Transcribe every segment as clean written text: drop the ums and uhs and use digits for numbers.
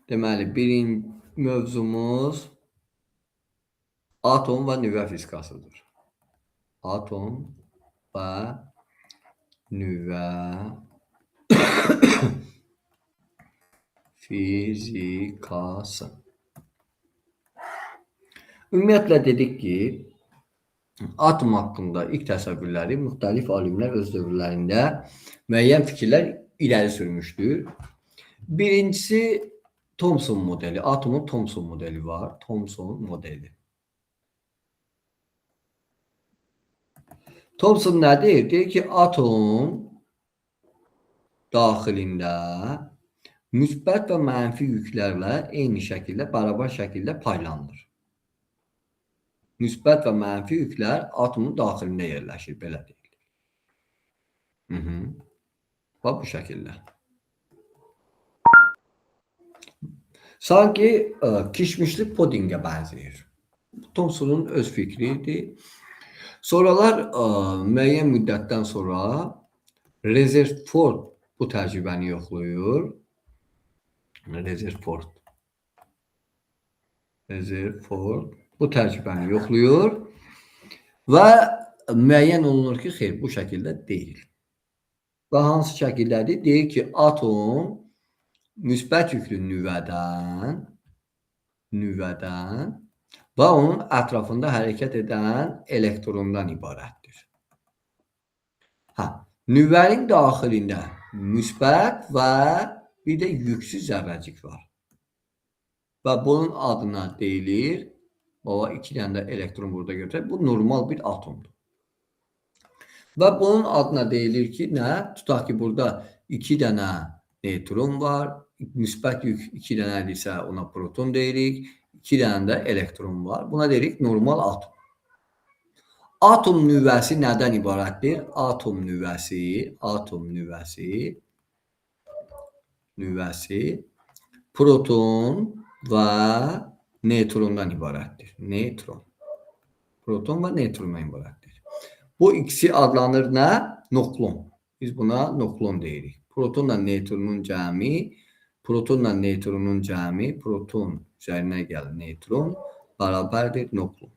Deməli, birinci mövzumuz atom və nüvə fizikasıdır. Atom və nüvə fizikası. Ümumiyyətlə dedik ki, atom haqqında ilk təsəvvürləri müxtəlif alimlər öz dövrlərində müəyyən fikirlər irəli sürmüşdür. Birincisi Thomson modeli, atomun Thomson modeli var. Thomson modeli. Thomson nə deyir? Deyir ki, atom daxilində müsbət və mənfi yüklərlə eyni şəkildə, bərabər şəkildə paylanır. Müsbət və mənfi yüklər atomun daxilində yerləşir, belə deyilir. Bax, bu şəkildə. Sanki kişmişli pudingə bənzəyir. Thomsonun öz fikridir. Sonralar müəyyən müddətdən sonra Rutherford bu təcrübəni yoxlayır. Rutherford bu təcrübəni yoxlayır və müəyyən olunur ki, xeyr, bu şəkildə deyil. Və hansı şəkildədir? Deyir ki, atom müsbət yüklü nüvədən və onun ətrafında hərəkət edən elektrondan ibarətdir. Nüvənin daxilində müsbət və bir də yüksüz zərrəcik var. Və bunun adına deyilir, iki dənə də elektron burada götürək, bu normal bir atomdur. Və bunun adına deyilir ki, nə? Tutaq ki, burada 2 dənə neytron var, müsbət yük 2 dənədirsə ona proton deyirik, 2 dənə də elektron var. Buna deyirik normal atom. Atom nüvəsi nədən ibarətdir? Atom nüvəsi proton və neytrondan ibarətdir. Proton və neytrondan ibarətdir. Bu ikisi adlanır nə? Nuklon. Biz buna nuklon deyirik. Protonla neytronun cəmi, proton üzərinə gəlir neytron, bərabərdir nuklon.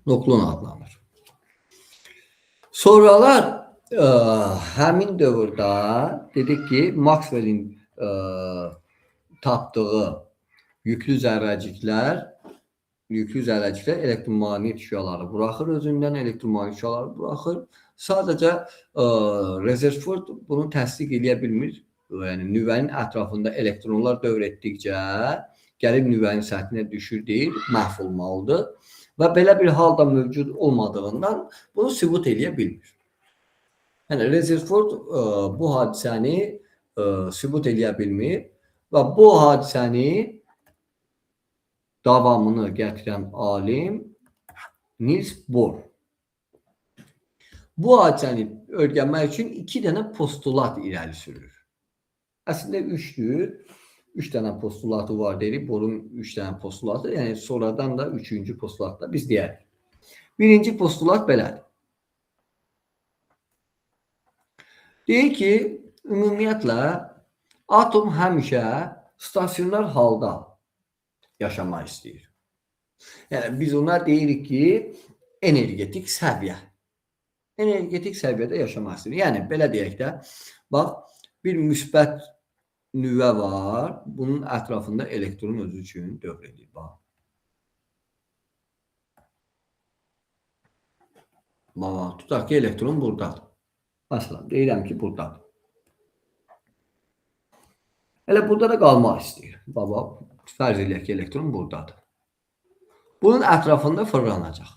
Nuklon adlanır. Sonralar həmin dövrdə dedik ki, Maxwell'in tapdığı yüklü zərrəciklər elektromaqnit şüaları buraxır özündən, Sadəcə Rutherford bunu təsdiq edə bilmir. Yəni, nüvənin ətrafında elektronlar dövr etdikcə gəlib nüvənin səthinə düşür deyir, məhv olmalıdır. Və belə bir halda mövcud olmadığından bunu sübut edə bilmir. Yəni, Rutherford bu hadisəni sübut edə bilmir və bu hadisəni davamını gətirən alim Niels Bohr. Bu hadisəni öyrənmək üçün 2 dənə postulat irəli sürür. Əslində 3-dür. 3 dənə postulatı var deyirik. Bohrun 3 dənə postulatı. Yəni sonradan da 3-cü postulatda biz deyərik. Birinci postulat belədir. Deyir ki, ümumiyyətlə atom həmişə stasionar halda yaşamaq istəyir. Yəni biz ona deyirik ki, energetik səviyyə. Energetik səviyyədə yaşamaq istəyir. Yəni belə deyək də, bax, bir müsbət nüvə var, bunun ətrafında elektron özü üçün dövr edir. Bax, tutaq ki, elektron buradadır. Məsələn, deyirəm ki, buradadır. Elə burada da qalmaq istəyir. Fərz eləyək ki, elektron buradadır. Bunun ətrafında fırlanacaq.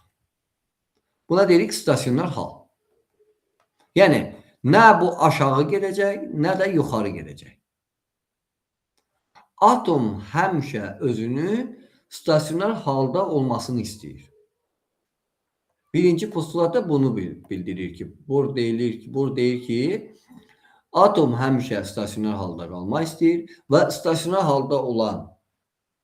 Buna deyirik stasionar hal. Yəni, nə bu aşağı gedəcək, nə də yuxarı gedəcək. Atom həmişə özünü stasionar halda olmasını istəyir. Birinci postulatda bunu bildirir ki, Bohr deyir ki, atom həmişə stasionar halda qalmaq istəyir və stasionar halda olan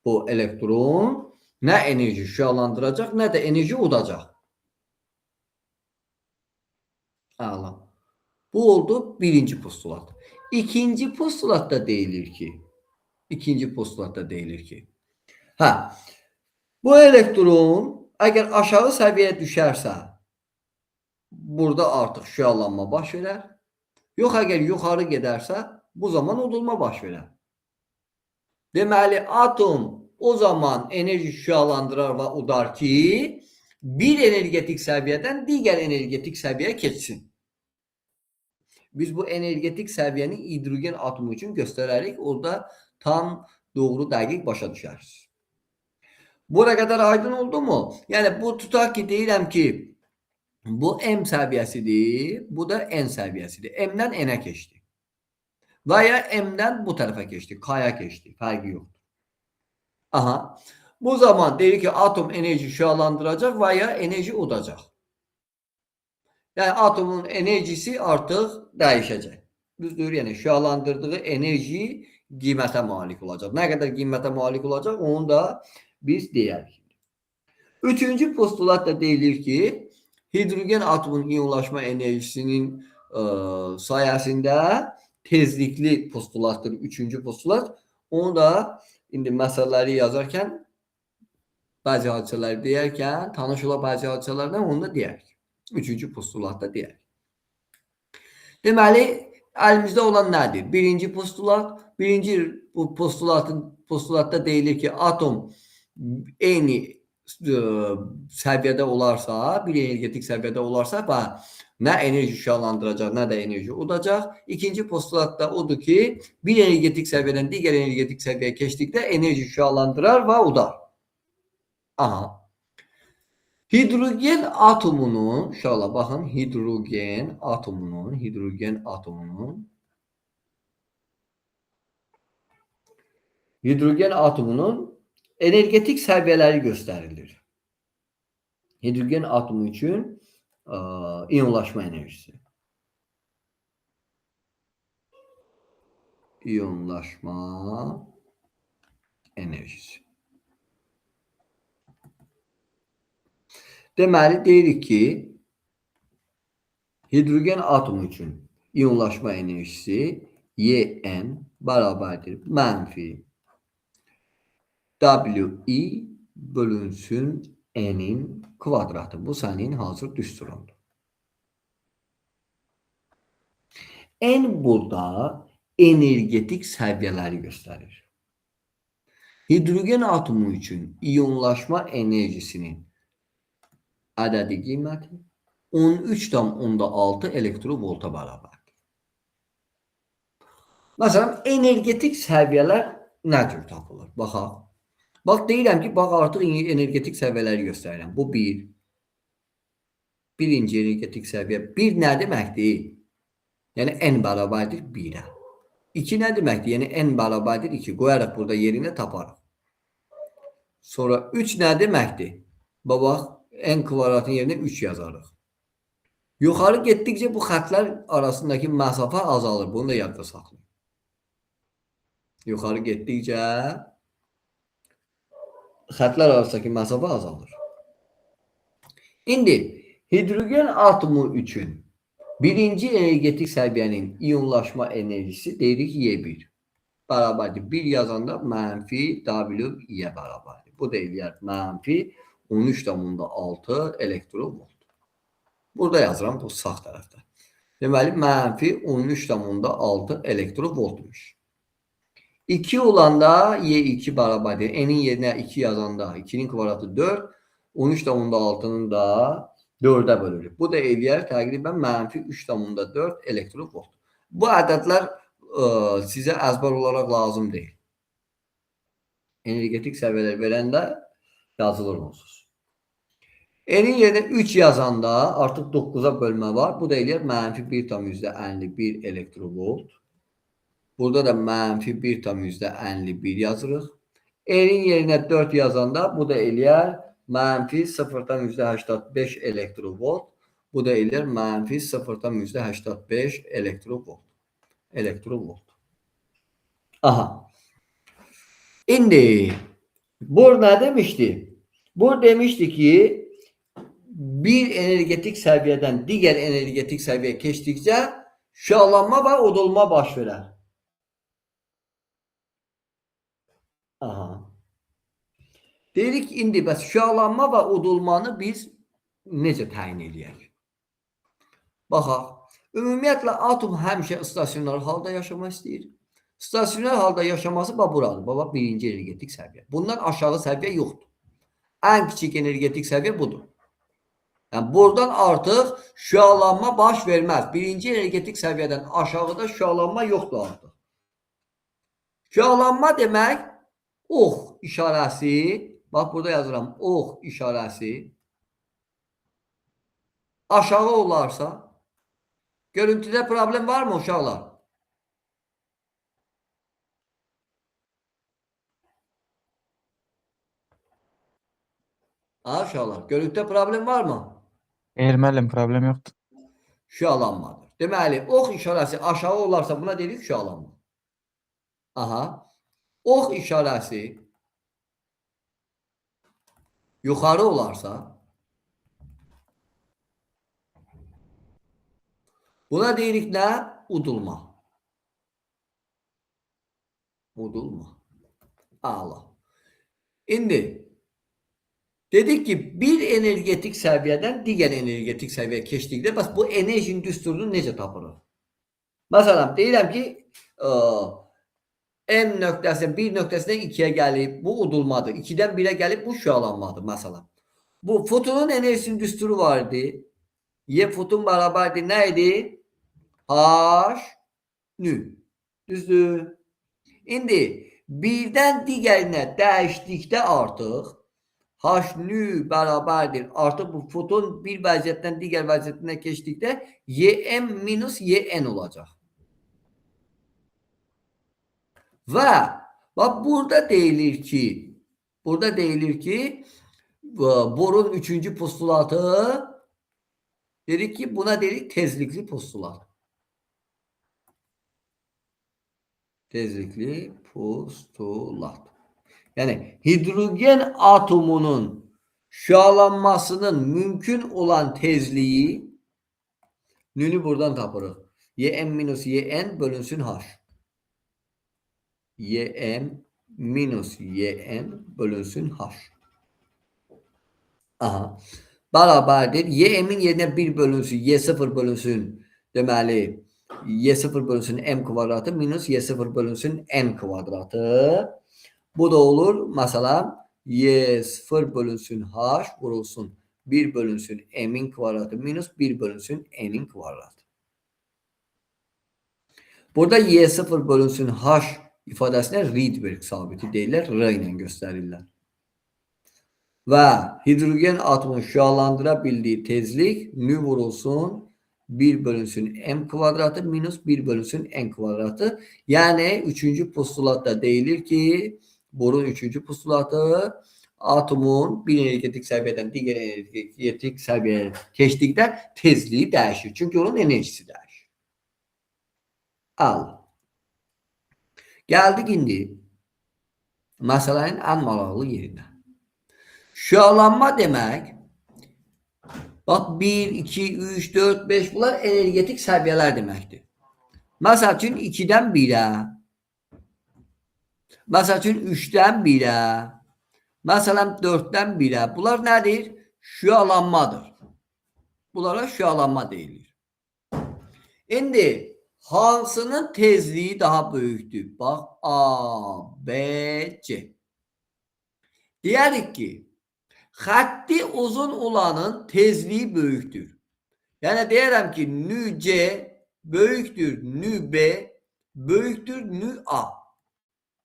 bu elektron nə enerji şüalandıracaq, nə də enerji udacaq. Bu oldu birinci postulat. İkinci postulatta deyilir ki, ha, bu elektron eğer aşağı seviyeye düşerse burada artık şüalanma baş verer. Yox, əgər yuxarı gedərsə, bu zaman udulma baş verər. Deməli, atom o zaman enerji şüalandırar və udar ki, bir energetik səviyyədən digər energetik səviyyəyə keçsin. Biz bu energetik səviyyəni hidrogen atomu üçün göstərərik. Orada tam doğru, dəqiq başa düşərsiniz. Buraya qədər aydın oldu mu? Yəni, bu tutaq ki, deyirəm ki, bu M səviyyəsidir, bu da N səviyyəsidir. M-dən N-ə keçdi. Və ya M-dən bu tərəfə keçdi, K-ya keçdi. Fərqi yoxdur. Aha. Bu zaman deyir ki, atom enerji şüalandıracaq və ya enerji udacaq. Yəni, atomun enerjisi artıq dəyişəcək. Düzdür, yəni şüalandırdığı enerji qiymətə malik olacaq. Nə qədər qiymətə malik olacaq, onu da biz deyərik. Üçüncü postulat da deyilir ki, hidrogen atomunun iyonlaşma enerjisinin sayəsində tezlikli postulattır. Üçüncü postulat. Onu da indi məsələləri yazarkən, bəzi hadisələri deyərkən, tanış ola bəzi hadisələrdən onu da deyərik. Üçüncü postulatda deyərik. Deməli, əlimizdə olan nədir? Birinci postulat. Birinci postulatda deyilir ki, atom eyni səviyyədə olarsa, bir energetik səviyyədə olarsa və nə enerji şüalandıracaq, nə də enerji udacaq. İkinci postulatda odur ki, bir energetik səviyyədən digər energetik səviyyəyə keçdikdə enerji şüalandırar və udar. Aha. Hidrogen atomunun, inşallah baxın, hidrogen atomunun energetik səviyyələri göstərilir. Hidrogen atomu üçün iyonlaşma enerjisi. İyonlaşma enerjisi. Deməli, deyirik ki, hidrogen atomu üçün iyonlaşma enerjisi YN bərabərdir mənfi WI bölünsün N'in kvadratı. Bu sənin hazır düsturundur. N burada energetik səviyyələri göstərir. Hidrogen atomu üçün iyonlaşma enerjisinin ədədi qiyməti 13,6 elektrovolta bərabərdir. Məsələn, energetik səviyyələr nə cür tapılır? Baxaq. Bax, deyirəm ki, bax, artıq energetik səviyyələri göstərirəm. Bu bir. Birinci energetik səviyyə. Bir nə deməkdir? Yəni, N bərabərdir 1-ə. 2 nə deməkdir? Yəni, N bərabərdir 2. Qoyaraq burada yerinə taparıq. Sonra 3 nə deməkdir? Bax, N kvadratın yerinə 3 yazarıq. Yuxarı getdikcə bu xətlər arasındakı məsafə azalır. Bunu da yadda saxlayın. Yuxarı getdikcə xətlər arasındakı məsafə azalır. İndi hidrogen atomu üçün birinci energetik səviyyənin iyonlaşma enerjisi deyirik Y1. Bərabərdir. 1 yazanda mənfi WI-yə bərabərdir. Bu da eləyər mənfi 13,6 elektrovolt. Burada yazıram bu sağ tərəfdə. Deməli, mənfi 13,6 elektrovoltmuş. 2 olanda Y2 bərabərdir. N'in yerinə 2 yazanda 2'nin kvadratı 4, 13,6'nın da 4'ə bölürük. Bu da eləyər təqribən mənfi 3,4 elektrovolt. Bu ədədlər sizə əzbər olaraq lazım deyil. Energetik səviyyələr verəndə yazılır onsuz. N'in yerinə 3 yazanda artıq 9'a bölmə var. Bu da eləyər mənfi 1,51 elektrovolt. Burada da mənfi 1,51 yazırıq. N'in yerinə 4 yazanda bu da eləyər mənfi 0,85 elektrovolt. Bu da eləyər mənfi 0,85 elektrovolt. Aha. İndi burada nə demişdi? Bu demişdi ki, bir energetik səviyyədən digər energetik səviyyəyə keçdikcə Şüalanma və udulma baş verər. Aha. Deyirik, indi bəs şüalanma və udulmanı biz necə təyin edək? Baxaq. Ümumiyyətlə, atom həmişə stasionar halda yaşamaq istəyir. Stasionar halda yaşaması buradır. Baba, birinci energetik səviyyə. Bundan aşağı səviyyə yoxdur. Ən kiçik energetik səviyyə budur. Yəni, buradan artıq şüalanma baş verməz. Birinci energetik səviyyədən aşağıda şüalanma yoxdur artıq. Şüalanma demək, ox işarəsi, bax, burada yazıram, ox işarəsi aşağı olarsa, görüntüdə problem var mı uşaqlar? Ha, uşaqlar, görüntüdə problem var mı? Xeyr, müəllim, problem yoxdur. Şüalanmadır. Deməli, ox işarəsi aşağı olarsa buna deyirik şüalanma. Aha. Ox işarəsi yuxarı olarsa buna deyirik nə? Udulma. Udulma. Allah. İndi dedik ki, bir energetik səviyyədən digər energetik səviyyəyə keçdikdə, bəs bu enerjinin düsturunu necə tapırıq? Məsələn, deyirəm ki, M nöqtəsi 1 nöqtəsindən 2-yə gəlib, bu udulmadır. 2-dən 1-ə gəlib, bu şüalanmadır, məsələn. Bu fotonun enerjisinin düsturu var idi. Y foton bərabərdir, nə idi? H nü. Düzdür. İndi birdən digərinə dəyişdikdə artıq H nü bərabərdir. Artıq bu foton bir vəziyyətdən digər vəziyyətinə keçdikdə Ym minus Yn olacaq. Və bax, burada deyilir ki, Bohrun üçüncü postulatı dedik ki, buna deyirik tezlikli postulat. Tezlikli postulat. Yəni, hidrogen atomunun şüalanmasının mümkün olan tezliyi nünü buradan tapırıq. Ym minus Yn bölünsün H. Ym minus Yn bölünsün H. Aha. Bərabərdir. Y'min yerinə 1 bölünsün, Y0 bölünsün. Deməli, Y0 bölünsün M kvadratı minus Y0 bölünsün N kvadratı. Bu da olur. Məsələn, Y0 bölünsün H vurulsun 1 bölünsün M'in kvadratı minus 1 bölünsün N'in kvadratı. Burada Y0 bölünsün H ifadəsinə Rydberg sabiti deyirlər. R ilə göstərirlər. Və hidrogen atomun şüalandıra bildiyi tezlik nü vurulsun 1 bölünsün M kvadratı minus 1 bölünsün N kvadratı. Yəni, üçüncü postulatda deyilir ki, Bohrun üçüncü postulatı atomun bir energetik səviyyədən digər energetik səviyyəyə keçdikdə tezliyi dəyişir. Çünki onun enerjisi dəyişir. Al. Gəldik indi məsələnin ən maraqlı yerinə. Şüalanma demək, bax, 1, 2, 3, 4, 5 bunlar energetik səviyyələr deməkdir. Məsəl üçün 2-dən 1-ə, məsəl üçün 3-dən 1-ə, məsələn 4-dən 1-ə. Bunlar nədir? Şüalanmadır. Bunlara şüalanma deyilir. İndi hansının tezliyi daha böyükdür? Bax, A, B, C. Deyərik ki, xətti uzun olanın tezliyi böyükdür. Yəni, deyərəm ki, nü C böyükdür nü B böyükdür nü A.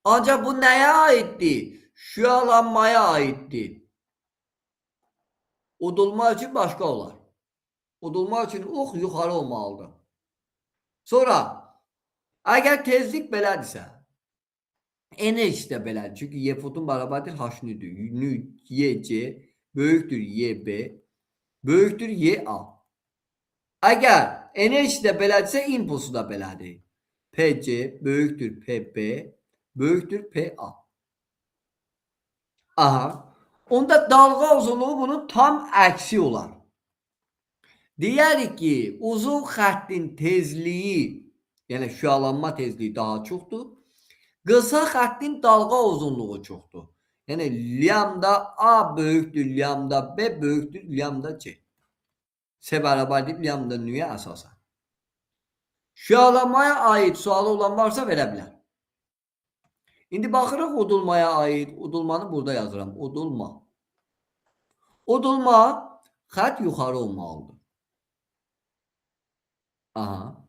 Ancaq bu nəyə aiddir? Şüalanmaya aiddir. Udulma üçün başqa olar. Udulma üçün ox yuxarı olmalıdır. Sonra, əgər tezlik belədirsə, enerjisi də belədir. Çünki Y foton bərabərdir H nüdür. Nü YC böyükdür YB böyükdür YA. Əgər enerjisi də belədirsə, impulsu da belədir. PC böyükdür PB böyükdür PA. Aha. Onda dalğa uzunluğu bunun tam əksi olar. Deyərik ki, uzun xəttin tezliyi, yəni şüalanma tezliyi daha çoxdur. Qısa xəttin dalğa uzunluğu çoxdur. Yəni lambda A böyükdür lambda B böyükdür lambda C. S bərabərdir lambda n-yə əsasən. Şüalanmaya aid sualı olan varsa verə bilər. İndi baxırıq udulmaya aid. Udulmanı burada yazıram. Udulma. Udulma xətt yuxarı olmalıdır. Aha.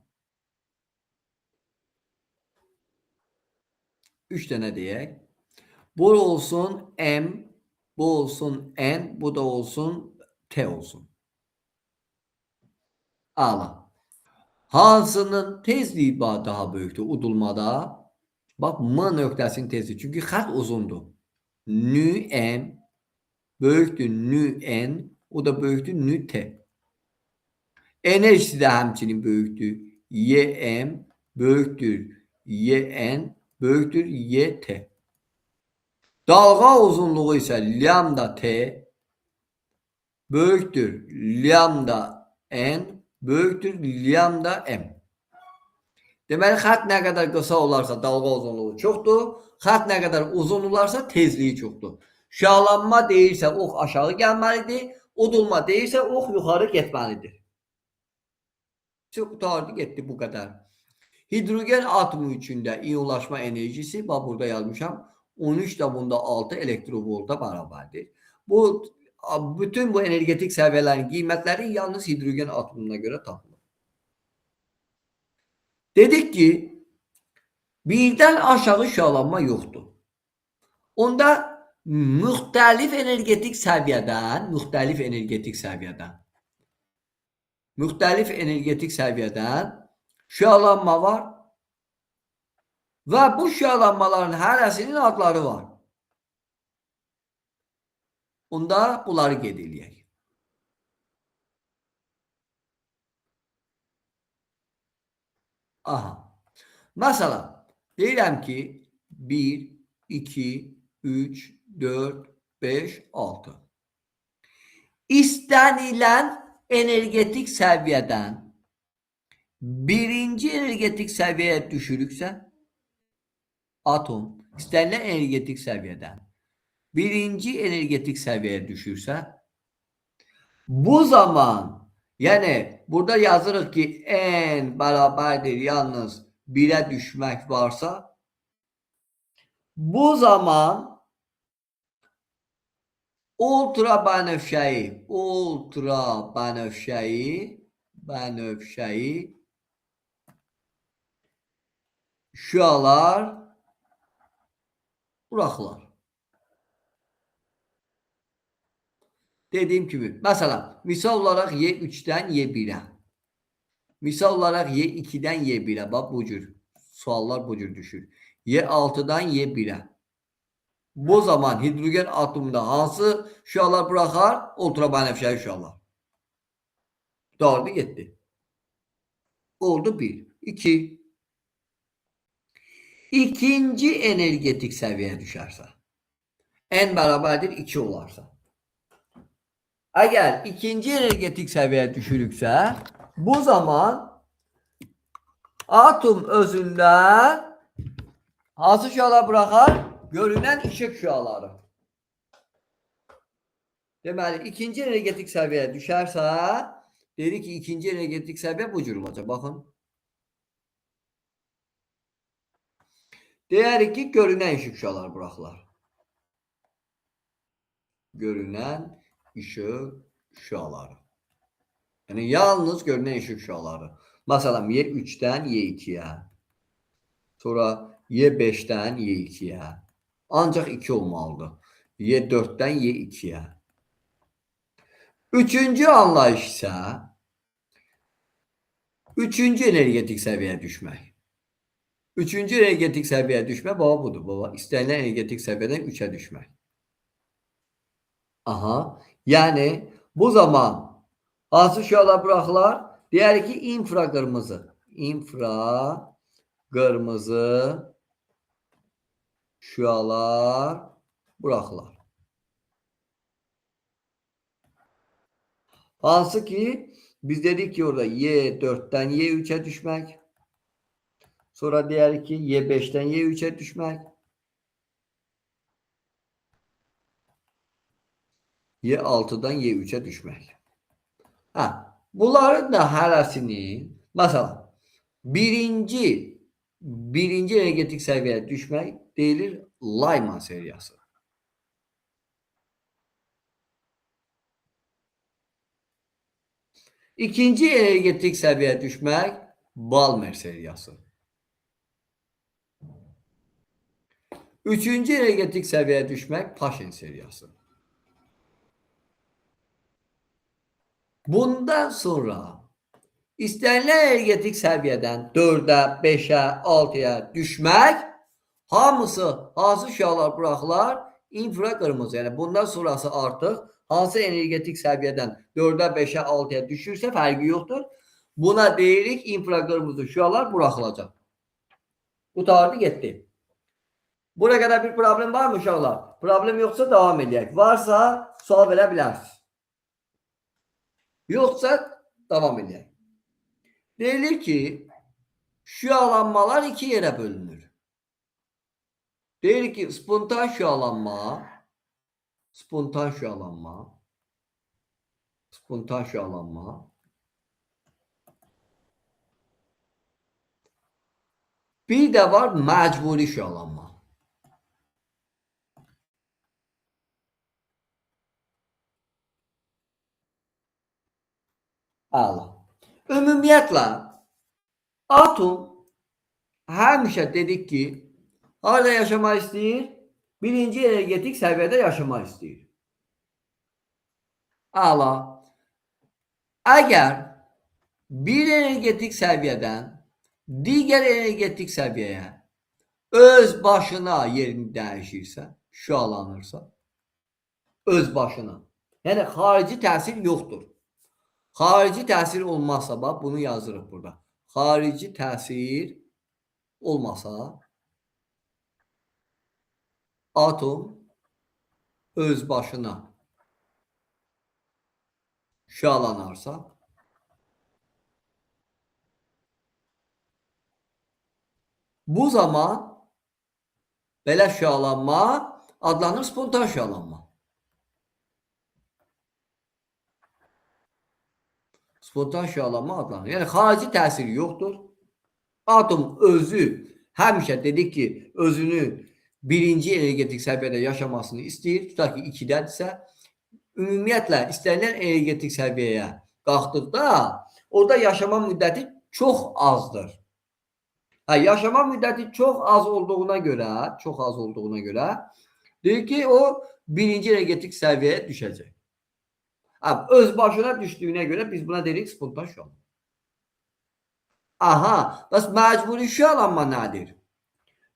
3 dənə deyək. Bu olsun M, bu olsun N, bu da olsun T olsun. Ala. Hansının tezliyi daha böyükdür udulmada? Bax, M nöqtəsinin tezliyi. Çünki xətt uzundur. N böyükdür N, o da böyükdür T. Enerjisi də həmçinin böyükdür. Ym böyükdür Yn böyükdür Yt. Dalğa uzunluğu isə lambda T böyükdür lambda N böyükdür lambda M. Deməli, xətt nə qədər qısa olarsa dalğa uzunluğu çoxdur. Xətt nə qədər uzun olarsa tezliyi çoxdur. Şüalanma deyirsə ox aşağı gəlməlidir. Udulma deyirsə ox yuxarı getməlidir. Çox qutardı, getdi bu qədər. Hidrogen atomu üçün də iyonlaşma enerjisi, bax burada yazmışam, 13,6 elektrovolta bərabərdir. Bütün bu energetik səviyyələrin qiymətləri yalnız hidrogen atomuna görə tapılır. Dedik ki, birdən aşağı şüalanma yoxdur. Onda müxtəlif energetik səviyyədən şüalanma var və bu şüalanmaların hərəsinin adları var. Onda bunları qeyd edək. Aha. Məsələn, deyirəm ki, 1, 2, 3, 4, 5, 6. İstənilən energetik səviyyədən birinci energetik səviyyəyə düşürüksə, atom istənilən energetik səviyyədən birinci energetik səviyyəyə düşürsə, bu zaman, yəni burada yazırıq ki, n bərabərdir yalnız 1-ə düşmək varsa, bu zaman ultra bənövşəyi şüalar buraxılar. Dediyim kimi, məsələn, misal olaraq Y3-dən Y1-ə, misal olaraq Y2-dən Y1-ə, bax bu cür, suallar bu cür düşür. Y6-dan Y1-ə. Bu zaman hidrogen atomunda hansı şüalar buraxar? Ultrabənövşəyi şüalar. Doğru, getdi. Oldu 1. 2. İkinci energetik səviyyəyə düşərsə, n bərabərdir 2 olarsa. Əgər ikinci energetik səviyyəyə düşürüksə, bu zaman atom özündən hansı şüalar buraxar? Görünən işıq şüaları. Deməli, ikinci energetik səviyyəyə düşərsə, dedik ki, ikinci energetik səviyyə bu cür olacaq. Baxın. Deyərik ki, görünən işıq şüaları buraxılar. Görünən işıq şüaları. Yəni, yalnız görünən işıq şüaları. Məsələn, Y3-dən Y2-yə. Sonra Y5-dən Y2-yə. Ancaq 2 olmalıdır. Y4-dən Y2-yə. Üçüncü anlayış isə üçüncü energetik səviyyəyə düşmək. Üçüncü energetik səviyyəyə düşmək, baba budur. Baba, istənilən energetik səviyyədən 3-ə düşmək. Aha. Yəni, bu zaman hansı şüalar buraxılar? Deyərik ki, infraqırmızı. İnfraqırmızı şüalar buraxılar. Hansı ki, Biz dedik ki orada Y4'ten Y3'e düşmek. Sonra diğer ki Y5'ten Y3'e düşmek. Y6'dan Y3'e düşmek. Ha, bunların da hərəsini, mesela birinci energetik səviyyəyə düşmək deyilir Lyman seriyası. İkinci energetik səviyyəyə düşmək Balmer seriyası. Üçüncü energetik səviyyəyə düşmək Paschen seriyası. Bundan sonra istənilən energetik səviyyədən 4-ə, 5-ə, 6-ya düşmək hamısı hansı şüalar buraxılar? İnfraqırmızı. Yəni bundan sonrası artıq hansı energetik səviyyədən 4-ə, 5-ə, 6-ya düşürsə fərqi yoxdur. Buna deyirik infraqırmızı şüalar buraxılacaq. Qurtardı, getdi. Buraya kadar bir problem var mı uşaqlar? Problem yoksa devam edək. Varsa sual verə bilərsiniz. Yoksa devam edək. Deyilir ki, şüalanmalar iki yere bölünür. Deyilir ki, spontan şüalanma, bir de var məcburi şüalanma. Əla. Ümumiyyətlə, atom həmişə dedik ki, harada yaşamaq istəyir? Birinci energetik səviyyədə yaşamaq istəyir. Əla. Əgər bir energetik səviyyədən digər energetik səviyyəyə öz başına yerini dəyişirsə, şüalanırsa, öz başına. Yəni xarici təsir yoxdur. Xarici təsir olmazsa, bax bunu yazırıq burada. Xarici təsir olmasa, atom öz başına şüalanarsa, bu zaman belə şüalanma adlanır spontan şüalanma. Spontan şüalanma adlanır. Yəni xarici təsir yoxdur. Atom özü həmişə dedik ki, özünü birinci energetik səviyyədə yaşamasını istəyir. Tutaq ki, 2-dədirsə, ümumiyyətlə istənilən energetik səviyyəyə qalxdıqda orada yaşama müddəti çox azdır. Yaşama müddəti çox az olduğuna görə deyir ki, o birinci energetik səviyyəyə düşəcək. Öz başına düşdüyünə görə biz buna deyirik spontan şüalanma. Aha, bəs məcburi şüalanma nədir?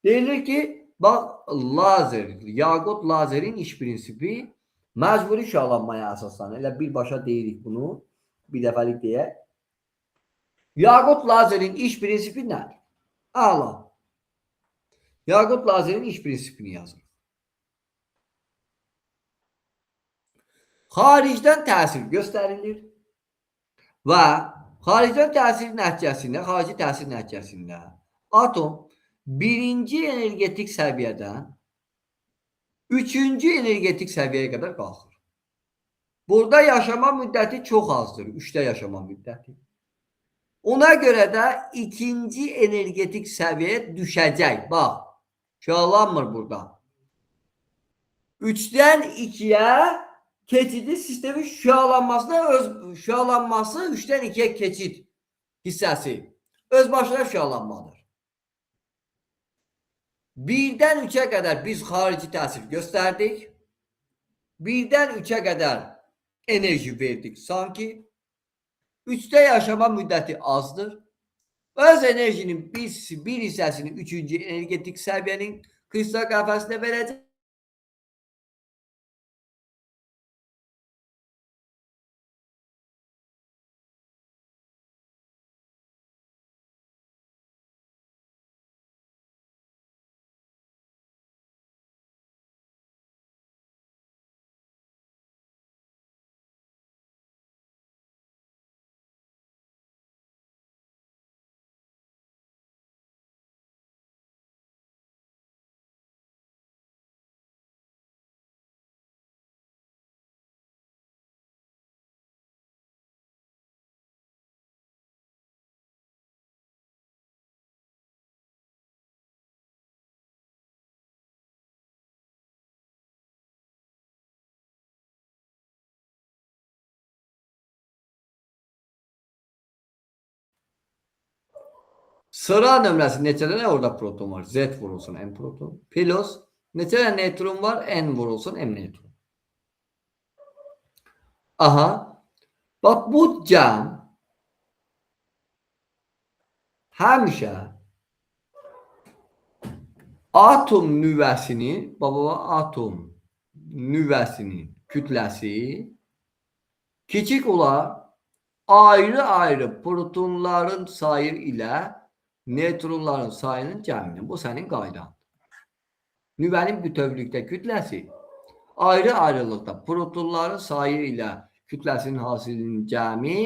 Deyilir ki, bax lazer, yaqut lazerin iş prinsipi məcburi şüalanmaya əsaslanır. Elə birbaşa deyirik bunu, bir dəfəlik deyək. Yaqut lazerin iş prinsipi nədir? Əla. Yaqut lazerin iş prinsipini yazır. Xaricdən təsir göstərilir və xaricdən təsir nəticəsində atom birinci energetik səviyyədən üçüncü energetik səviyyəyə qədər qalxır. Burada yaşama müddəti çox azdır. 3-də yaşama müddəti. Ona görə də ikinci energetik səviyyəyə düşəcək. Bax, şüalanmır burada. 3-dən 2-yə keçidi sistemi şüalanması 3-dən 2-yə keçid hissəsi öz başına şüalanmadır. 1-dən 3-ə qədər biz xarici təsir göstərdik. 1-dən 3-ə qədər enerji verdik sanki. 3-də yaşama müddəti azdır. Öz enerjinin bir hissəsini 3-cü energetik səviyyənin kristal qəfəsinə verəcək. Sıra nömrəsi neçə dənə orada proton var? Z vurulsun n proton. Plus neçə dənə neutron var? N vurulsun m neutron. Aha. Bax bu cəm həmişə atom nüvəsinin, atom nüvəsinin kütləsi kiçik olar ayrı-ayrı protonların sayı ilə neytronların sayının cəmini. Bu sənin qaydan. Nüvənin bütövlükdə kütləsi ayrı-ayrılıqda protonların sayı ilə kütləsinin hasilinin cəmi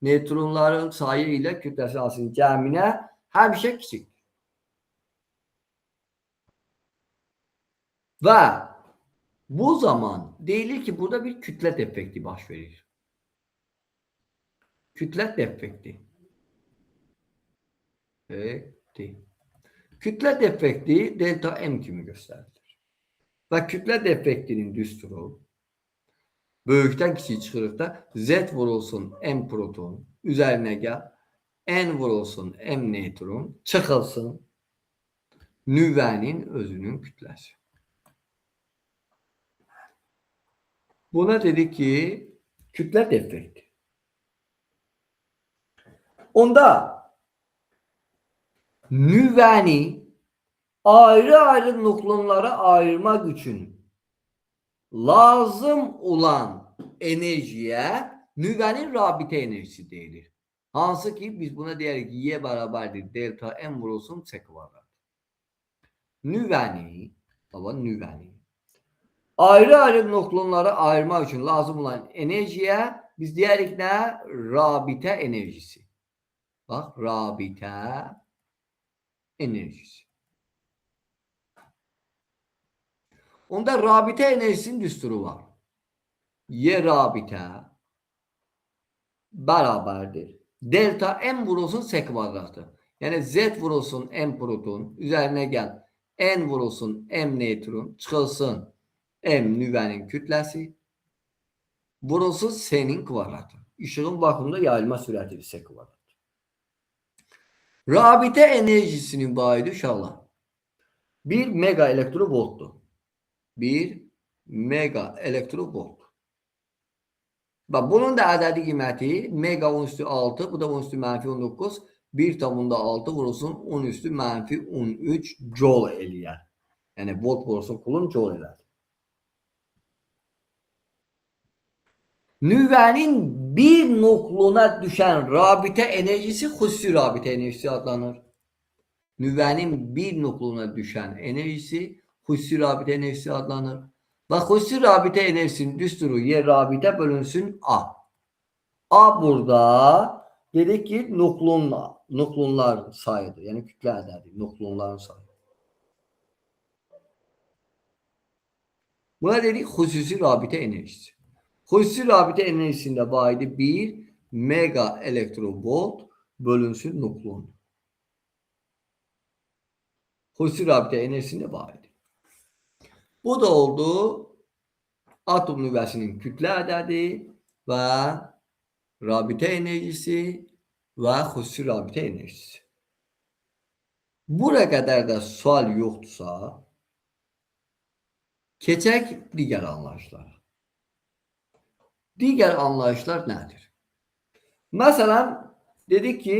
neytronların sayı ilə kütləsinin hasilinin cəminə həmişə kiçikdir. Və bu zaman deyilir ki, burada bir kütlə defekti baş verir. Kütlə defekti. Kütlə defekti delta M kimi göstərilir. Və kütlə defektinin düsturu böyükdən kiçik çıxırıqda Z vurulsun M proton üzərinə gəl, N vurulsun M neutron çıxılsın nüvənin özünün kütləsi. Buna dedik ki, kütlə defekti. Onda nüvəni ayrı-ayrı nukleonlara ayırmaq üçün lazım olan enerjiyə nüvənin rabitə enerjisi deyilir. Hansı ki, biz buna deyirik Y bərabərdir delta M vurulsun C kvadrat. Nüvəni ayrı-ayrı nukleonlara ayırmaq üçün lazım olan enerjiyə biz deyirik nə? Rabitə enerjisi. Bax, rabitə enerjisi. Onda rabitə enerjisinin düsturu var. Y rabitə bərabərdir delta M vurulsun C kvadratı. Yəni Z vurulsun M proton üzərinə gəl. N vurulsun M neutron çıxılsın M nüvənin kütləsi vurulsun C'nin kvadratı. İşığın vakuumda yayılma sürətidir C kvadratı. Rabitə enerjisinin vahidi uşaqlar 1 mega elektrovoltdur. 1 mega elektrovolt. Bak bunun da ədədi qiyməti mega 10 üstü 6, bu da 10 üstü mənfi 19, 1,6 vurulsun 10 üstü mənfi 13 joule eləyər. Yəni volt vurulsun kulun joule eləyər. Nüvənin bir nukleona düşən rabitə enerjisi xüsusi rabitə enerjisi adlanır. Nüvənin bir nukleona düşən enerjisi xüsusi rabitə enerjisi adlanır. Və xüsusi rabitə enerjisinin düsturu Y rabitə bölünsün A. A burada dedik ki nukleonlar sayıdır. Yəni kütlə ədədi, nukleonların sayı. Buna dedik xüsusi rabitə enerjisi. Xüsusi rabitə enerjisində vahidi 1 mega elektrovolt bölünsün nukleon. Xüsusi rabitə enerjisində vahidi. Bu da oldu atom nüvəsinin kütlə ədədi və rabitə enerjisi və xüsusi rabitə enerjisi. Buraya qədər də sual yoxdursa, keçək digər anlayışlara. Digər anlayışlar nədir? Məsələn, dedik ki,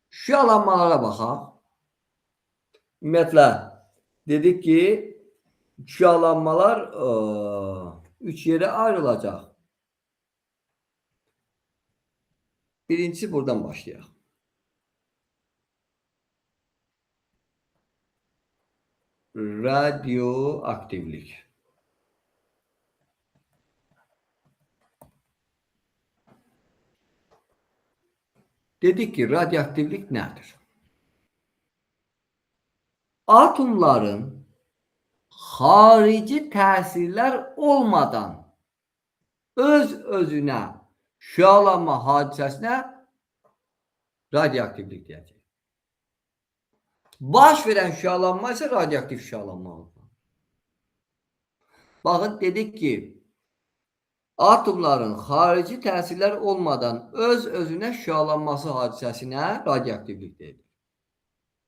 şüalanmalara baxaq. Ümumiyyətlə, dedik ki, şüalanmalar 3 yerə ayrılacaq. Birincisi buradan başlayaq. Radioaktivlik. Dedik ki, radioaktivlik nədir? Atomların xarici təsirlər olmadan öz-özünə şüalanma hadisəsinə radioaktivlik deyəcək. Baş verən şüalanma isə radioaktiv şüalanma olur. Baxın, dedik ki, Atomların xarici təsirlər olmadan öz-özünə şüalanması hadisəsinə radioaktivlik deyilir.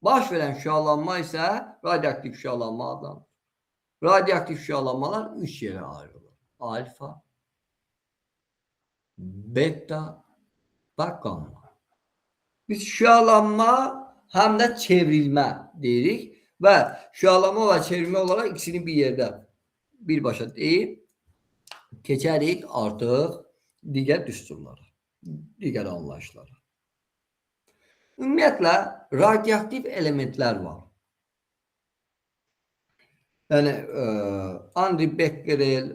Baş verən şüalanma isə radioaktiv şüalanma adlanır. Radioaktiv şüalanmalar 3 yerə ayrılır. Alfa, beta və gamma. Biz şüalanma həm də çevrilmə deyirik və şüalanma və çevrilmə olaraq ikisini bir yerdə birbaşa deyib keçərik artıq digər düsturlara, digər anlayışlara. Ümumiyyətlə, radioaktiv elementlər var. Yəni, Henri Becquerel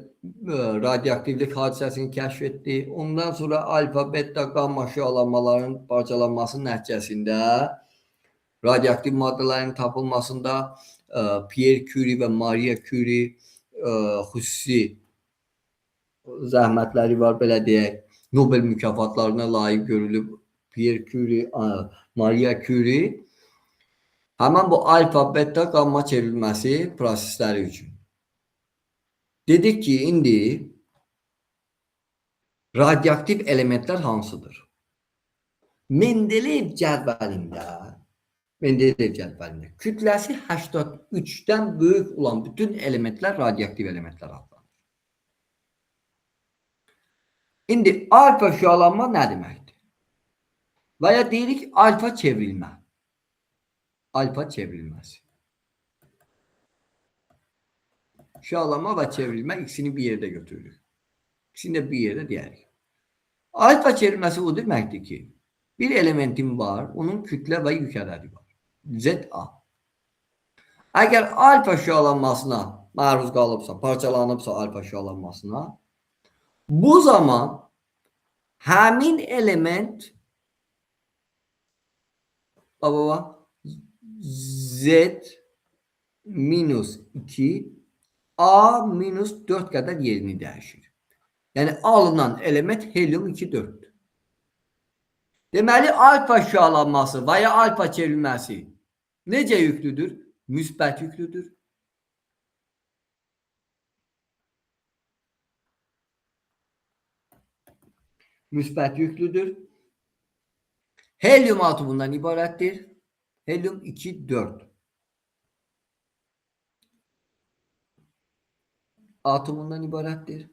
radioaktivlik hadisəsini kəşf etdi. Ondan sonra alfa, beta, gamma şüalanmaların parçalanması nəticəsində radioaktiv maddələrin tapılmasında Pierre Curie və Maria Curie xüsusi zəhmətləri var, belə deyək. Nobel mükafatlarına layiq görülüb Pierre Curie, Maria Curie həmin bu alfa, beta, gamma çevrilməsi prosesləri üçün. Dedik ki, indi radioaktiv elementlər hansıdır? Mendeleyev cədvəlində kütləsi 83-dən böyük olan bütün elementlər radioaktiv elementlər adlanır. İndi alfa şüalanma nə deməkdir? Və ya deyirik alfa çevrilmə. Alfa çevrilməsi. Şüalanma və çevrilmə ikisini bir yerdə götürürük. İkisini də bir yerdə deyərik. Alfa çevrilməsi o deməkdir ki, bir elementin var, onun kütlə və yük ədədi var. ZA. Əgər alfa şüalanmasına məruz qalıbsa, parçalanıbsa alfa şüalanmasına, bu zaman həmin element Z minus 2 A minus 4 qədər yerini dəyişir. Yəni alınan element helium 2-4'dür. Deməli alfa şüalanması və ya alfa çevrilməsi necə yüklüdür? Müsbət yüklüdür. Müsbət yüklüdür. Helium atomundan ibarətdir. Helium 2-4 atomundan ibarətdir.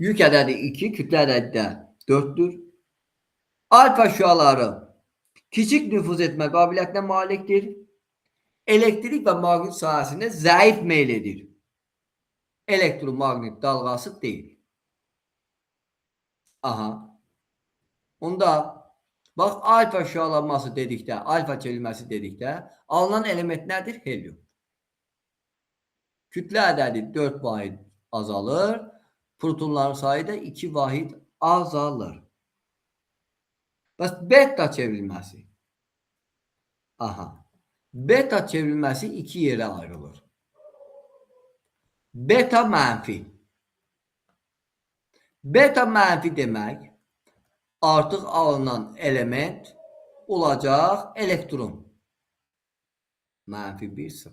Yük ədədi 2, kütlə ədədi də 4'dür. Alfa şüaları kiçik nüfuz etmə qabiliyyətinə malikdir. Elektrik və maqnit sahəsində zəif meyl edir. Elektromaqnit dalğası deyil. Aha. Onda bax alfa şüalanması dedikdə, alfa çevrilməsi dedikdə alınan element nədir? Helium. Kütlə ədədi 4 vahid azalır. Protonların sayı da 2 vahid azalır. Bəs beta çevrilməsi. Aha. Beta çevrilməsi 2 yerə ayrılır. Beta mənfi. Beta mənfi demək artıq alınan element olacaq elektron. Mənfi 1, 0.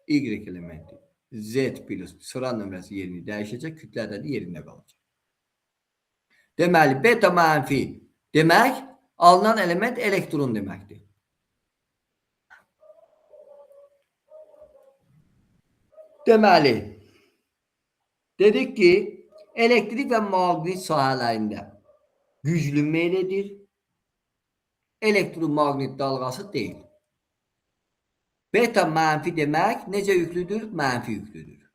Y elementi. Z plus sıra nömrəsi yerini dəyişəcək, kütlə ədədi yerində qalacaq. Deməli, beta mənfi demək, alınan element elektron deməkdir. Deməli, dedik ki, elektrik və maqnit sahələrində güclü meyl edir, elektromaqnit dalğası deyil. Beta mənfi demək necə yüklüdür? Mənfi yüklüdür.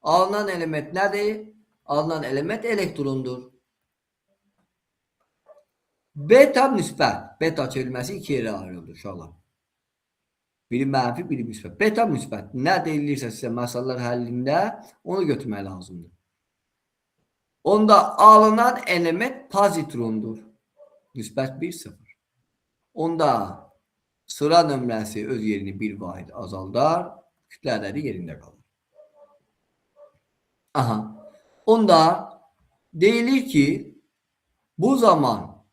Alınan element nədir? Alınan element elektrondur. Beta müsbət. Beta çevrilməsi 2 yerə ayrılır uşaqlar. Biri mənfi, biri müsbət. Beta müsbət. Nə deyilirsə sizə məsələlər həllində onu götürmək lazımdır. Onda alınan element pozitrondur. Müsbət 1, 0. Onda sıra nömrəsi öz yerini 1 vahid azaldar, kütlə ədədi yerində qalır. Aha. Onda deyilir ki, bu zaman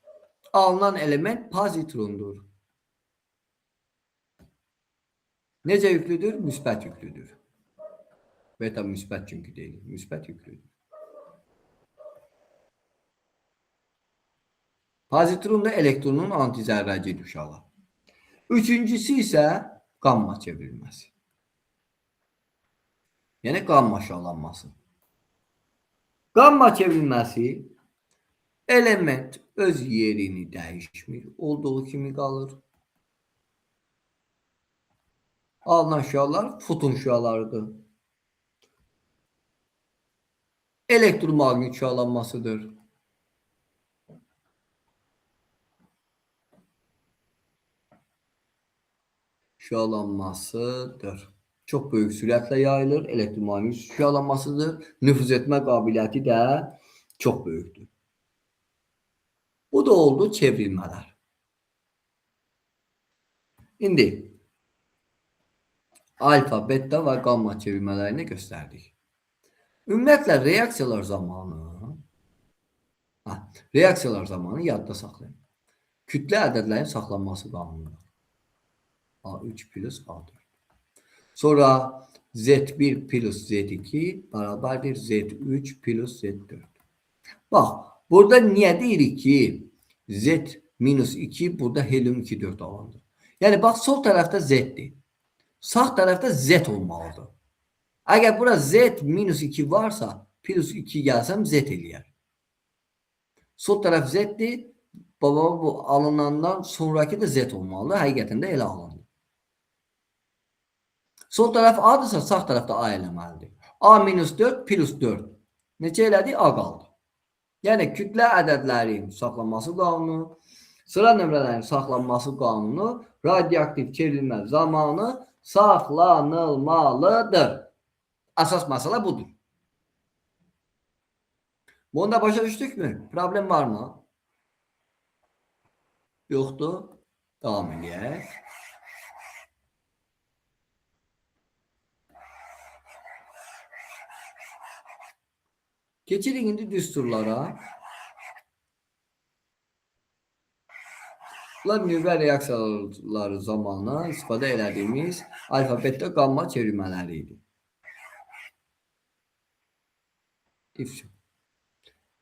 alınan element pozitrondur. Necə yüklüdür? Müsbət yüklüdür. Beta müsbət çünki deyil. Müsbət yüklüdür. Pozitronda elektronun antizərrəci uşağı. Üçüncüsü isə qamma çevrilməsi. Yəni qamma şalanması. Qamma çevrilməsi element öz yerini dəyişmir. Olduğu kimi qalır. Alınan şüalar foton şüalarıdır. Elektromaqnit şüalanmasıdır. Şüalanmasıdır. Çox böyük sürətlə yayılır. Elektromaqnit şüalanmasıdır. Nüfuz etmə qabiliyyəti də çox böyükdür. Bu da oldu çevrilmələr. İndi alfa, beta və qamma çevrilmələrini göstərdik. Ümumiyyətlə reaksiyalar zamanı yadda saxlayın. Kütlə ədədlərin saxlanması qanunudur. A3 plus A4. Sonra Z1 plus Z2 bərabərdir Z3 plus Z4. Bax, burada niyə deyirik ki Z minus 2 burada helium 2,4 alandır. Yəni bax, sol tərəfdə Z-dir. Sağ tərəfdə Z olmalıdır. Əgər bura Z minus 2 varsa, plus 2 gəlsəm Z eləyər. Sol tərəf Z-dir. Baba bu alınandan sonraki də Z olmalıdır. Həqiqətən də elə alındı. Sol tərəf A-dırsa, sağ tərəfdə A eləməlidir. A minus 4 plus 4. Neçə elədi? A qaldı. Yəni kütlə ədədlərin saxlanması qanunu, sıra nömrələrin saxlanması qanunu, radioaktiv çevrilmə zamanı saxlanılmalıdır. Əsas məsələ budur. Bunu da başa düşdükmü? Problem var mı? Yoxdur. Davam edək. Keçirik indi düsturlara. Bunlar nüvə reaksiyaları zamanı istifadə elədiyimiz alfa, beta, qamma çevrilmələri idi.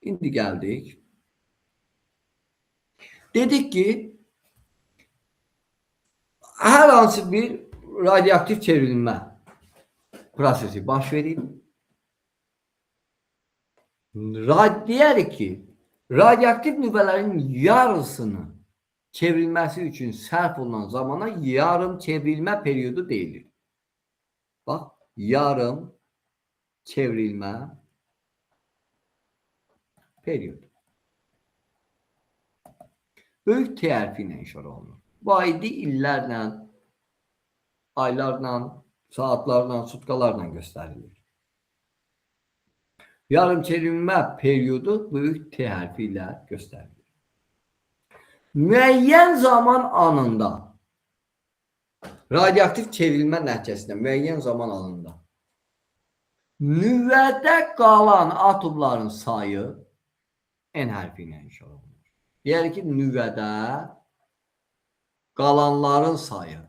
İndi gəldik. Dedik ki, hər hansı bir radioaktiv çevrilmə prosesi baş verir. Deyərik ki, radioaktiv nüvələrin yarısını çevrilməsi üçün sərf olunan zamana yarım çevrilmə periodu deyilir. Bax, yarım çevrilmə periodu. Böyük T hərfi ilə işarə olunur. Bu aydı illərlə, aylarla, saatlarla, sutkalarla göstərilir. Yarım çevrilmə periodu böyük T hərfi ilə göstərilir. Müəyyən zaman anında, radioaktiv çevrilmə nəticəsində müəyyən zaman anında nüvədə qalan atomların sayı N hərfi ilə işarə olunur. Deyərik ki, nüvədə qalanların sayı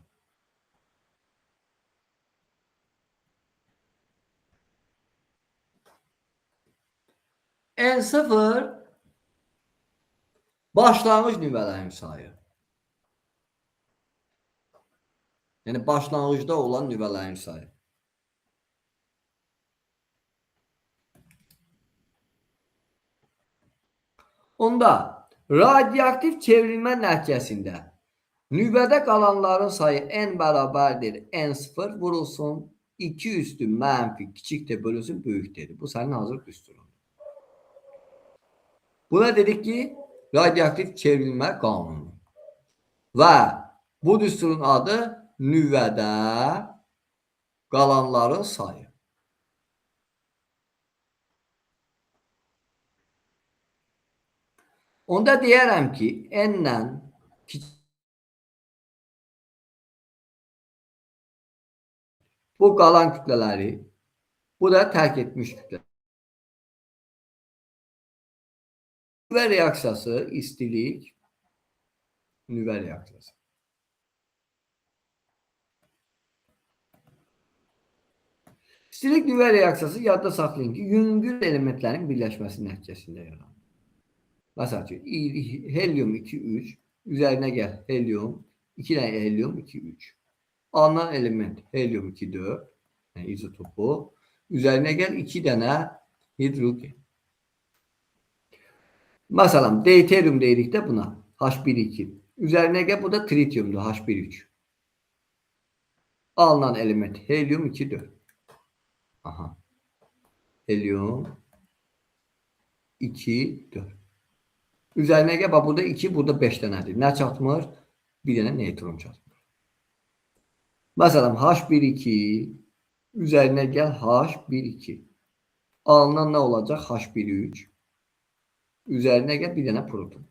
N0 başlanğıc nüvələrin sayı. Yəni başlanğıcda olan nüvələrin sayı. Onda radioaktiv çevrilmə nəticəsində nüvədə qalanların sayı N bərabərdir N0 vurulsun 2 üstü mənfi kiçik T bölünsün böyük T'dir. Bu sənin hazır düsturun. Buna dedik ki, radioaktiv çevrilmə qanunu. Və bu düsturun adı nüvədə qalanların sayı. Onda deyərəm ki, N-lə bu qalan kütlələri, bu da tərk etmiş kütlə. Nüvə reaksiyası, istilik, nüvə reaksiyası. İstilik nüvə reaksiyası yadda saxlayın ki, yüngül elementlərin birləşməsi nəticəsində yaranır. Məsəl üçün, helyum 2-3, üzərinə gəl helyum, 2 dənə helyum 2-3. Alınan element helyum 2-4, yəni izotopu, üzərinə gəl 2 dənə hidrogen. Məsələn, deuterium deyirik də buna, H1-2. Üzərinə gəl, bu da tritiumdur, H1-3. Alınan element helyum 2-4. Aha. Helyum 2-4. Üzərinə gəl, burada 2, burada 5 dənədir. Nə çatmır? Bir dənə neutron çatmır. Məsələn, H1-2, üzərinə gəl H1-2. Alınan nə olacaq? H1-3. Üzərinə gəl, bir dənə proton.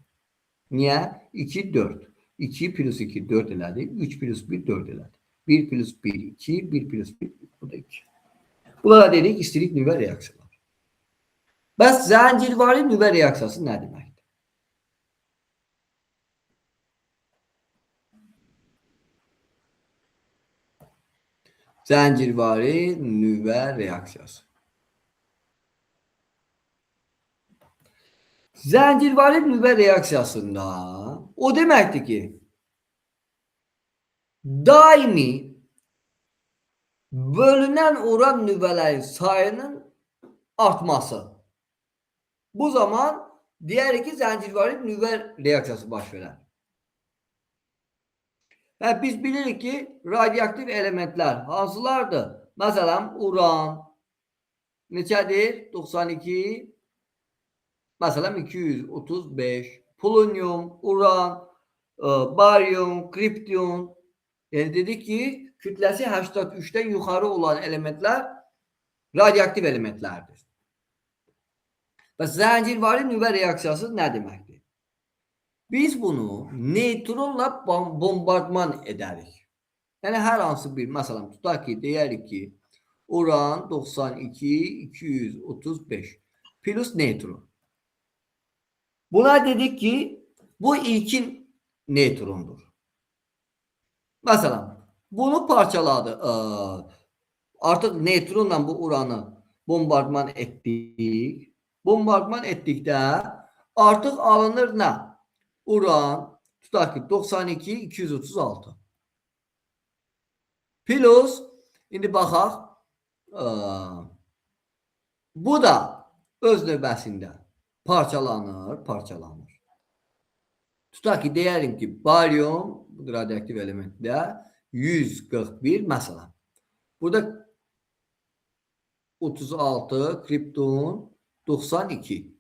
Niyə? 2, 4. 2 plus 2, 4 elədi. 3 plus 1, 4 elədi. 1 plus 1, 2. 1 plus 1, bu da 2. Bunlara dedik istilik nüvə reaksiyaları. Bəs zəncirvari nüvə reaksiyası nə deməkdir? Zəncirvari nüvə reaksiyası. Zəncirvari nüvə reaksiyasında o deməkdir ki, daimi bölünən uran nüvələrin sayının artması. Bu zaman deyərik ki, zəncirvari nüvə reaksiyası baş verər. Və biz bilirik ki, radioaktiv elementlər hansılardır? Məsələn, uran neçədir? 92. Məsələn, 235. Polonium, uran, baryum, kripton. Yəni dedik ki, kütləsi 83-dən yuxarı olan elementlər radioaktiv elementlərdir. Və zəncirvari nüvə reaksiyası nə deməkdir? Biz bunu neytronla bombardman edərik. Yəni hər hansı bir, məsələn, tutaq ki, deyərik ki, uran 92, 235 plus neytron. Buna dedik ki, bu ilkin neytrondur. Məsələn, bunu parçaladı. Artıq neytronla bu uranı bombardman etdik. Bombardman etdikdə artıq alınır nə? Uran, tutaq ki, 92, 236. Plus, indi baxaq, bu da öz növbəsində parçalanır. Tutaq ki, deyərim ki, baryum, bu radioaktiv elementdə 141, məsələn. Burada 36, kripton 92.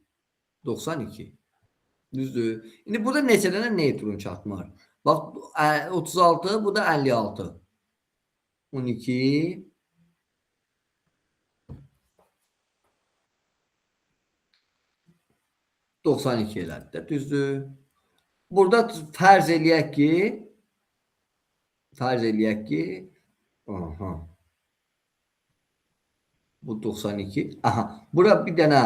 Düzdür. İndi burada neçə dənə neytron çatmır? Bax, 36, bu da 56. 12. ...92 elədi də, düzdür. Burada fərz eləyək ki, aha, bu 92, aha, bura bir dənə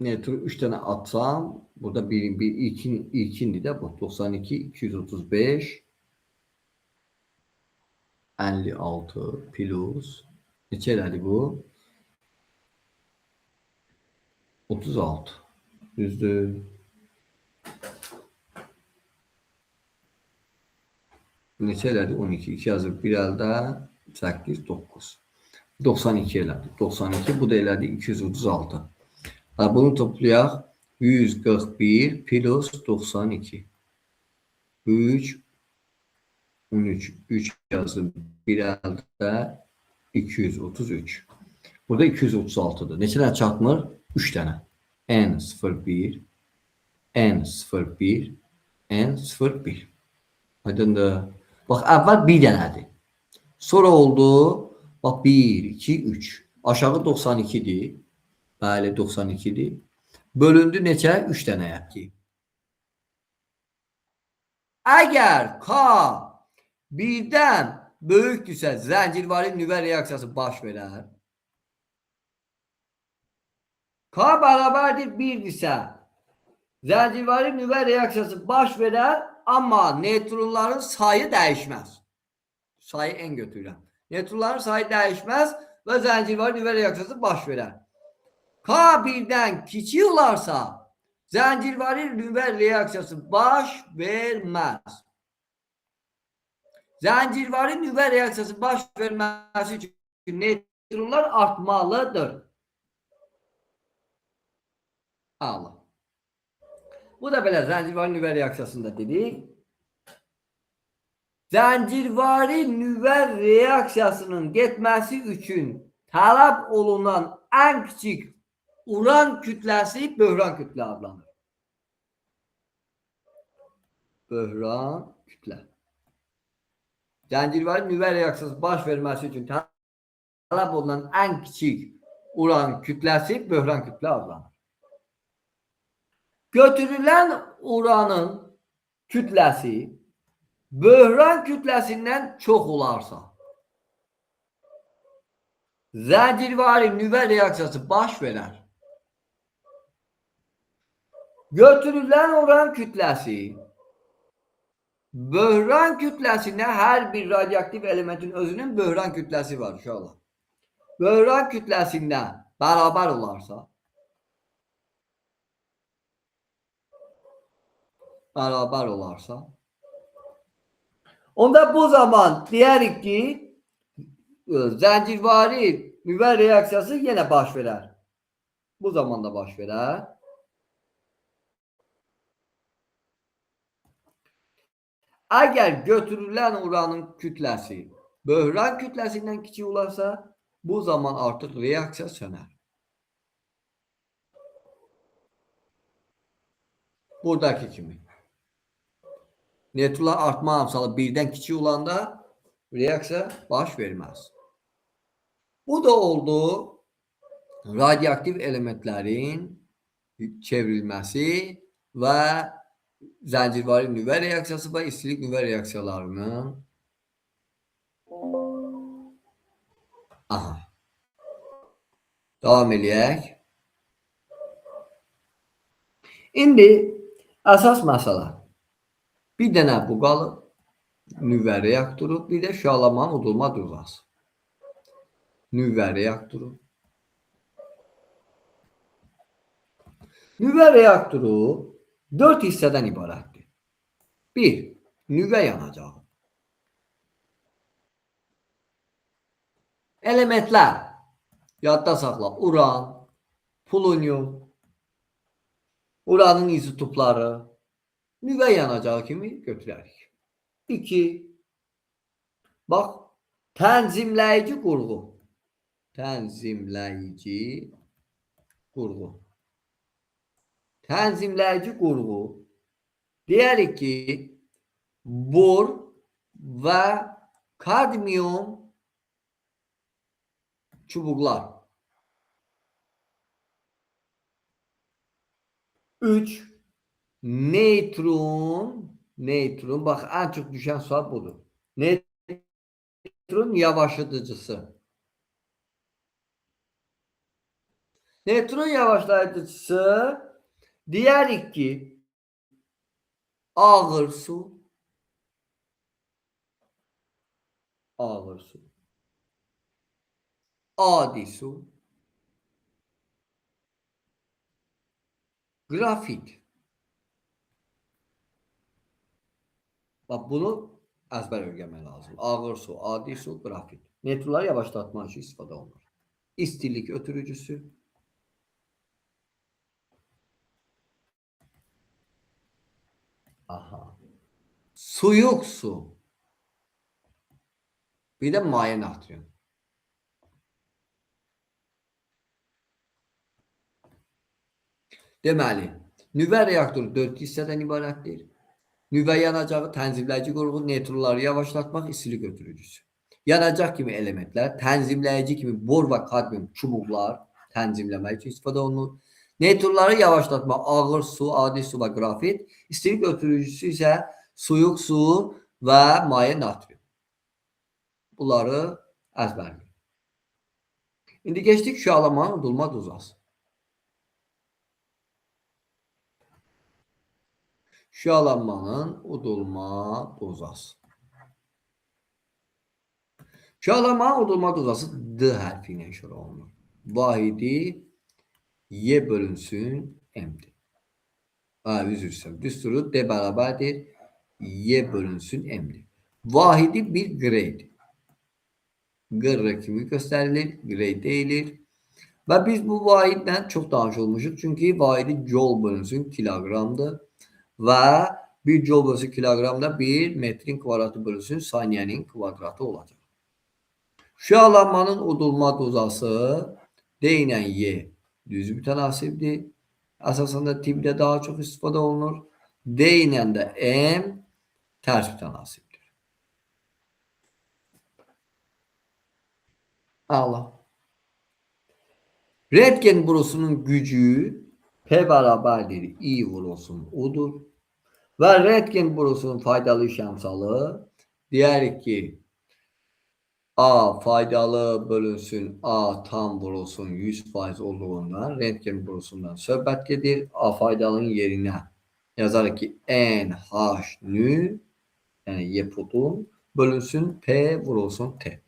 neytron 3 dənə atsam, burada ilkindir də bu, 92, 235, 56 plus, neçə elədi bu? 36. Düzdür. Neçə elədi? 12. 2 yazıb bir əldə 8, 9. 92 elədi. 92. Bu da elədi 236. Bunu toplayaq. 141 plus 92. 3, 13. 3 yazıb bir əldə 233. Burada 236'dır. Neçə dənə çatmır? 3 dənə. N01, N01, N01. Aydındır. Bax, əvvəl bir dənədir. Sonra oldu, bax, 1, 2, 3. Aşağı 92'dir. Bəli, 92'dir. Bölündü neçə? 3 dənəyə ki. Əgər K birdən böyükdürsə, zəncirvari nüvə reaksiyası baş verər. K bərabərdir 1'dirsə, zəncirvari nüvə reaksiyası baş verər amma neytronların sayı dəyişməz. Sayı en götürürəm. Neytronların sayı dəyişməz və zəncirvari nüvə reaksiyası baş verər. K birdən kiçik olarsa zəncirvari nüvə reaksiyası baş verməz. Zəncirvari nüvə reaksiyası baş verməsi üçün neytronlar artmalıdır. Allah. Bu da belə zəncirvari nüvə reaksiyasında dedik. Zəncirvari nüvə reaksiyasının getməsi üçün tələb olunan ən kiçik uran kütləsi böhran kütlə adlanır. Böhran kütlə. Zəncirvari nüvə reaksiyası baş verməsi üçün tələb olunan ən kiçik uran kütləsi böhran kütlə adlanır. Götürülən uranın kütləsi böhran kütləsindən çox olarsa zəncirvari nüvə reaksiyası baş verər. Götürülən uran kütləsi böhran kütləsinə hər bir radioaktiv elementin özünün böhran kütləsi var uşaqlar. Böhran kütləsində bərabər olarsa onda bu zaman deyərik ki zəncirvari nüvə reaksiyası yenə baş verər. Bu zaman da baş verər. Əgər götürülən uranın kütləsi böhran kütləsindən kiçik olarsa bu zaman artıq reaksiya sönər. Buradakı kimi. Neytronlar artma amsalı birdən kiçik olanda reaksiya baş verməz. Bu da oldu radioaktiv elementlərin çevrilməsi və zəncirvari nüvə reaksiyası və istilik nüvə reaksiyalarının davam eləyək. İndi əsas məsələ. Bir dənə bu qalıb. Nüvə reaktoru, bir də şüalama udulma duzası. Nüvə reaktoru. Nüvə reaktoru 4 hissədən ibarətdir. 1. Nüvə yanacağı. Elementlər. Yadda saxla. Uran, plutonium, uranın izotopları nüvə yanacağı kimi götürərik. 2. Bax, tənzimləyici qurğu. Tənzimləyici qurğu. Tənzimləyici qurğu deyərik ki, bor və kadmium çubuqlar. 3. Neytron, bax, ən çox düşən sual budur. Neytron yavaşladıcısı. Neytron yavaşlayıcısı deyərik ki, ağır su, adi su, grafit. Bax, bunu əzbər öyrənmək lazım. Ağır su, adi su, grafit. Neytronları yavaşlatmaq üçün istifadə olunur. İstilik ötürücüsü. Suyuq su. Bir də maye natrium. Deməli, nüvə reaktoru 4 hissədən ibarətdir. Nüvə yanacağı, tənzimləyici qurğu, neytronları yavaşlatmaq, istilik ötürücüsü. Yanacaq kimi elementlər, tənzimləyici kimi bor və kadmium çubuqlar tənzimləmək üçün istifadə olunur. Neytronları yavaşlatmaq, ağır su, adi su və grafit, istilik ötürücüsü isə suyuq su və maye natrium. Bunları əzbərləyin. İndi keçdik şüalama udulma duzası. Şüalanmanın udulma dozası. Şüalanmanın udulma dozası D hərfi ilə işarə olunur. Vahidi Y bölünsün M'dir. Üzr istəyirəm. Düsturu D bərabərdir. Y bölünsün M'dir. Vahidi bir qreydir. Qr kimi göstərilir, qrey deyilir. Və biz bu vahidlə çox danışılmışıq. Çünki vahidi jol bölünsün kiloqramdır. Və bir jol bölünsün kiloqramda 1 metrin kvadratı bölünsün saniyənin kvadratı olacaq. Şüalanmanın udulma dozası D ilə Y düz mütənasibdir. Əsasında tibbdə daha çox istifadə olunur. D ilə də M tərs mütənasibdir. Allah. Röntgen borusunun gücü P bərabərdir I vurulsun U'dur. Və röntgen borusunun faydalı iş əmsalı deyərik ki A faydalı bölünsün A tam vurulsun 100% olduğundan röntgen borusundan söhbət gedir. A faydalının yerinə yazarıq ki NH nü yəni Y putun bölünsün P vurulsun T.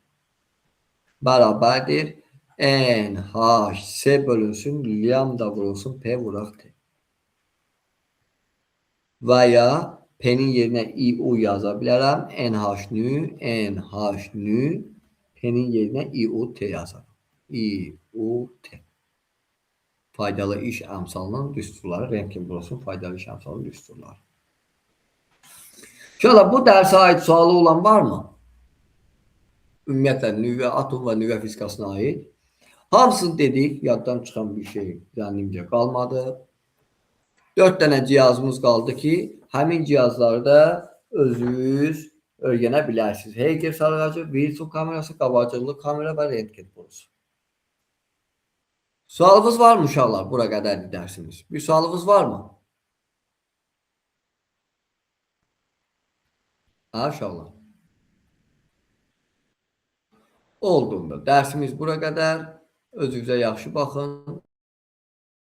Bərabərdir NHS bölünsün lambda vurulsun P vuraq T. Və ya P'nin yerinə IU yaza bilərəm. NH nü P'nin yerinə IUT yazarım. IUT. Faydalı iş əmsalının düsturları. Röntgen borusunun faydalı iş əmsalının düsturları. Şöyle bu dərsə aid sualı olan var mı? Ümumiyyətlə nüvə, atom və nüvə fizikasına aid. Hamısını dedik. Yaddan çıxan bir şey zənnimcə qalmadı. 4 dənə cihazımız qaldı ki, həmin cihazlarda özünüz öyrənə bilərsiniz. Heyger sarğacı, Wilson kamerası, qabacıqlı kamera və röntgen borusu. Sualınız var mı uşaqlar? Bura qədər dərsiniz. Bir sualınız var mı? Ha uşaqlar. Olduğunda dərsimiz bura qədər. Özünüzə yaxşı baxın.